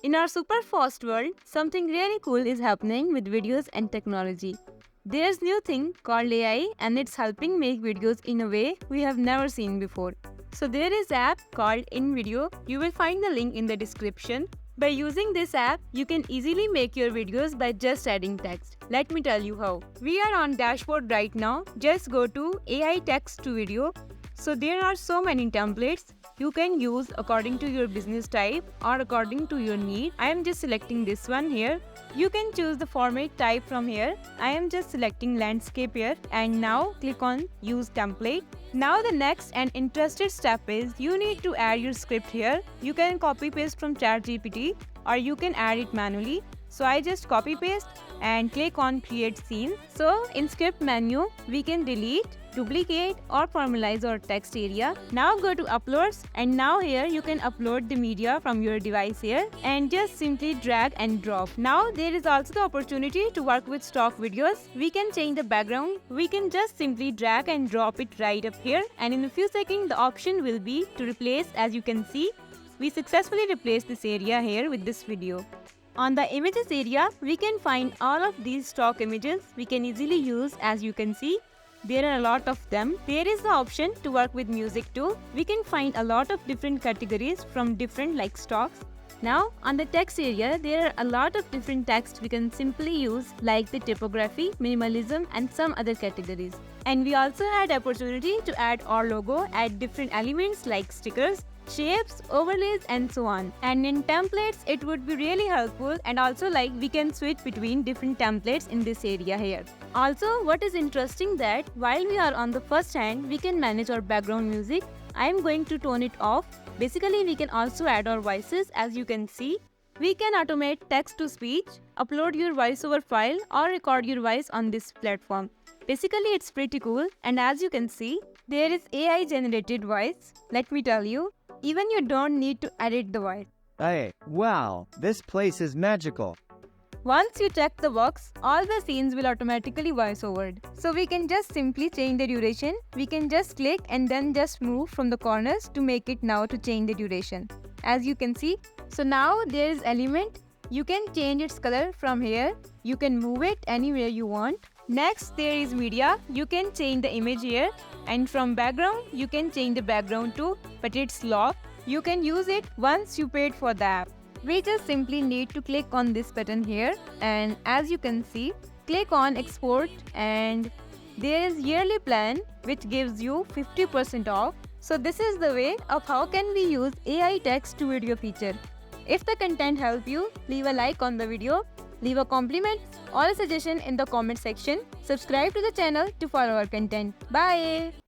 In our super fast world, something really cool is happening with videos and technology. There's new thing called AI and it's helping make videos in a way we have never seen before. So there is app called Invideo. You will find the link in the description. By using this app, you can easily make your videos by just adding text. Let me tell you how. We are on dashboard right now. Just go to AI text to video. So there are so many templates you can use according to your business type or according to your need. I am just selecting this one here. You can choose the format type from here. I am just selecting landscape here and now click on use template. Now the next and interested step is you need to add your script here. You can copy paste from ChatGPT or you can add it manually. So I just copy paste and click on create scene. So in script menu, we can delete, duplicate or formalize our text area. Now go to uploads and now here you can upload the media from your device here and just simply drag and drop. Now there is also the opportunity to work with stock videos. We can change the background. We can just simply drag and drop it right up here and in a few seconds the option will be to replace. As you can see, we successfully replaced this area here with this video. On the images area, we can find all of these stock images we can easily use. As you can see, there are a lot of them. There is the option to work with music too. We can find a lot of different categories from different like stocks. Now on the text area, there are a lot of different text we can simply use like the typography, minimalism and some other categories. And we also had opportunity to add our logo, add different elements like stickers, shapes, overlays and so on. And in templates, it would be really helpful and also like we can switch between different templates in this area here. Also, what is interesting that while we are on the first hand, we can manage our background music. I am going to tone it off. Basically, we can also add our voices. As you can see, we can automate text to speech, upload your voiceover file or record your voice on this platform. Basically, it's pretty cool and as you can see, there is AI generated voice. Let me tell you, even you don't need to edit the voice. Hey, wow, this place is magical. Once you check the box, all the scenes will automatically voice over. So we can just simply change the duration. We can just click and then just move from the corners to make it now to change the duration. As you can see, so now there is element. You can change its color from here. You can move it anywhere you want. Next, there is media. You can change the image here. And from background, you can change the background too, but it's locked. You can use it once you paid for the app. We just simply need to click on this button here and as you can see, click on export and there is yearly plan which gives you 50% off. So this is the way of how can we use AI text to video feature. If the content helped you, leave a like on the video, leave a compliment or a suggestion in the comment section. Subscribe to the channel to follow our content. Bye!